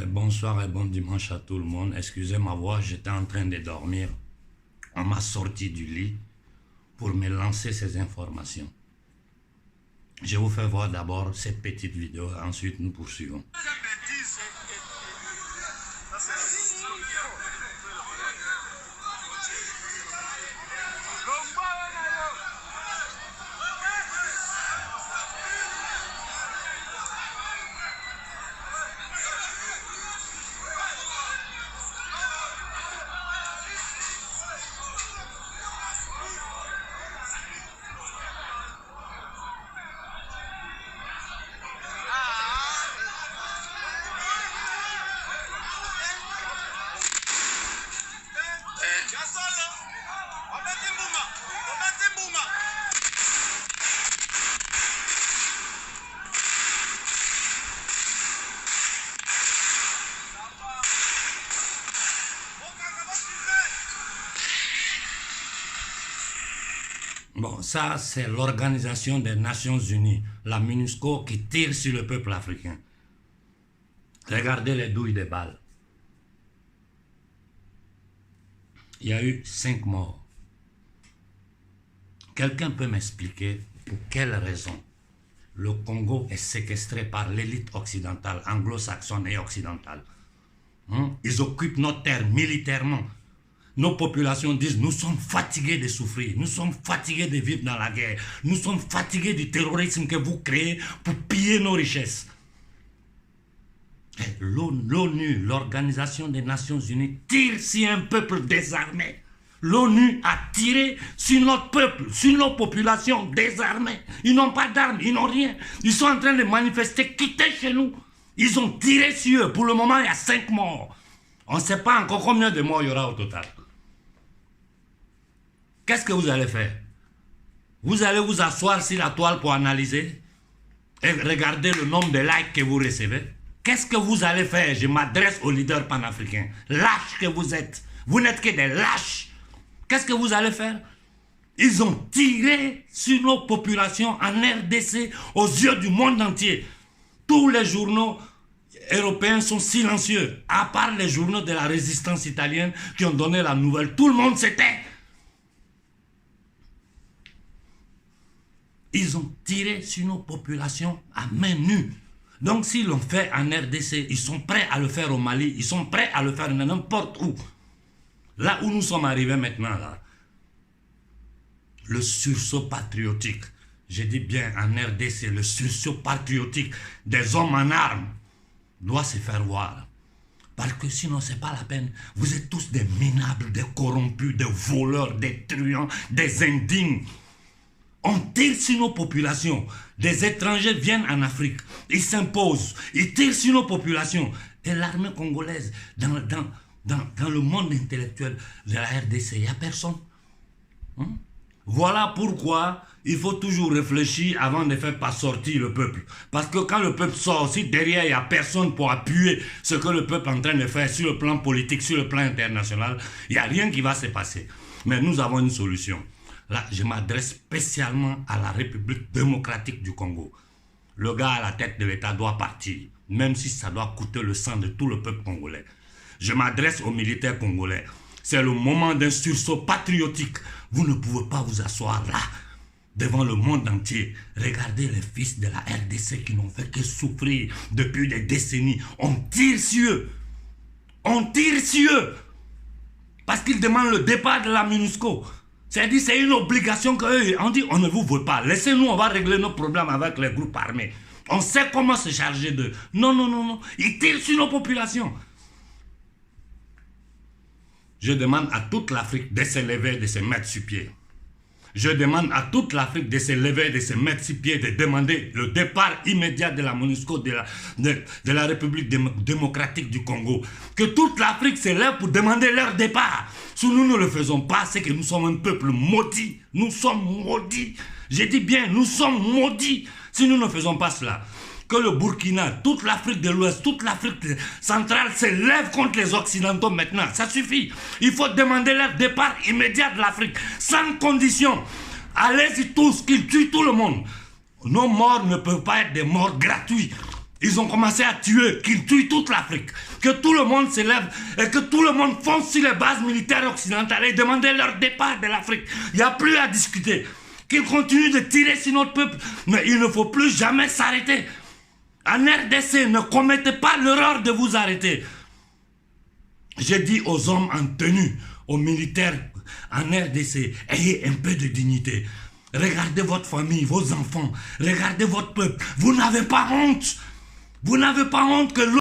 Bonsoir et bon dimanche à tout le monde. Excusez ma voix, j'étais en train de dormir. On m'a sorti du lit pour me lancer ces informations. Je vous fais voir d'abord cette petite vidéo, ensuite nous poursuivons. Bon, ça c'est l'Organisation des Nations Unies, la MINUSCO, qui tire sur le peuple africain. Regardez les douilles des balles. Il y a eu 5 morts. Quelqu'un peut m'expliquer pour quelle raison le Congo est séquestré par l'élite occidentale, anglo-saxonne et occidentale? Ils occupent notre terre militairement. Nos populations disent: nous sommes fatigués de souffrir, nous sommes fatigués de vivre dans la guerre, nous sommes fatigués du terrorisme que vous créez pour piller nos richesses. L'ONU, l'Organisation des Nations Unies, tire sur un peuple désarmé. L'ONU a tiré sur notre peuple, sur nos populations désarmées. Ils n'ont pas d'armes, ils n'ont rien. Ils sont en train de manifester, quitter chez nous. Ils ont tiré sur eux. Pour le moment, il y a 5 morts. On ne sait pas encore combien de morts il y aura au total. Qu'est-ce que vous allez faire? Vous allez vous asseoir sur la toile pour analyser et regarder le nombre de likes que vous recevez? Qu'est-ce que vous allez faire? Je m'adresse aux leaders panafricains. Lâches que vous êtes. Vous n'êtes que des lâches. Qu'est-ce que vous allez faire? Ils ont tiré sur nos populations en RDC aux yeux du monde entier. Tous les journaux européens sont silencieux, à part les journaux de la résistance italienne qui ont donné la nouvelle. Tout le monde se tait. Ils ont tiré sur nos populations à main nue. Donc s'ils l'ont fait en RDC, ils sont prêts à le faire au Mali, ils sont prêts à le faire n'importe où. Là où nous sommes arrivés maintenant, là, le sursaut patriotique, je dis bien en RDC, le sursaut patriotique des hommes en armes doit se faire voir. Parce que sinon, ce n'est pas la peine. Vous êtes tous des minables, des corrompus, des voleurs, des truands, des indignes. On tire sur nos populations. Des étrangers viennent en Afrique. Ils s'imposent. Ils tirent sur nos populations. Et l'armée congolaise, dans le monde intellectuel de la RDC, il n'y a personne. Voilà pourquoi il faut toujours réfléchir avant de faire pas sortir le peuple. Parce que quand le peuple sort, si derrière il n'y a personne pour appuyer ce que le peuple est en train de faire sur le plan politique, sur le plan international, il n'y a rien qui va se passer. Mais nous avons une solution. Là, je m'adresse spécialement à la République démocratique du Congo. Le gars à la tête de l'État doit partir, même si ça doit coûter le sang de tout le peuple congolais. Je m'adresse aux militaires congolais. C'est le moment d'un sursaut patriotique. Vous ne pouvez pas vous asseoir là, devant le monde entier. Regardez les fils de la RDC qui n'ont fait que souffrir depuis des décennies. On tire sur eux. On tire sur eux. Parce qu'ils demandent le départ de la MINUSCO. C'est-à-dire c'est une obligation qu'eux, on dit on ne vous veut pas. Laissez-nous, on va régler nos problèmes avec les groupes armés. On sait comment se charger d'eux. Non, non, non, non. Ils tirent sur nos populations. Je demande à toute l'Afrique de se lever, de se mettre sur pied. Je demande à toute l'Afrique de se lever, de se mettre sur pied, de demander le départ immédiat de la MONUSCO, de la République démocratique du Congo. Que toute l'Afrique se lève pour demander leur départ. Si nous ne le faisons pas, c'est que nous sommes un peuple maudit. Nous sommes maudits. Je dis bien, nous sommes maudits si nous ne faisons pas cela. Que le Burkina, toute l'Afrique de l'Ouest, toute l'Afrique centrale se lève contre les Occidentaux maintenant. Ça suffit. Il faut demander leur départ immédiat de l'Afrique, sans condition. Allez-y tous, qu'ils tuent tout le monde. Nos morts ne peuvent pas être des morts gratuits. Ils ont commencé à tuer, qu'ils tuent toute l'Afrique. Que tout le monde s'élève et que tout le monde fonce sur les bases militaires occidentales et demander leur départ de l'Afrique. Il n'y a plus à discuter. Qu'ils continuent de tirer sur notre peuple. Mais il ne faut plus jamais s'arrêter. En RDC, ne commettez pas l'erreur de vous arrêter. J'ai dit aux hommes en tenue, aux militaires en RDC, ayez un peu de dignité. Regardez votre famille, vos enfants. Regardez votre peuple. Vous n'avez pas honte. Vous n'avez pas honte que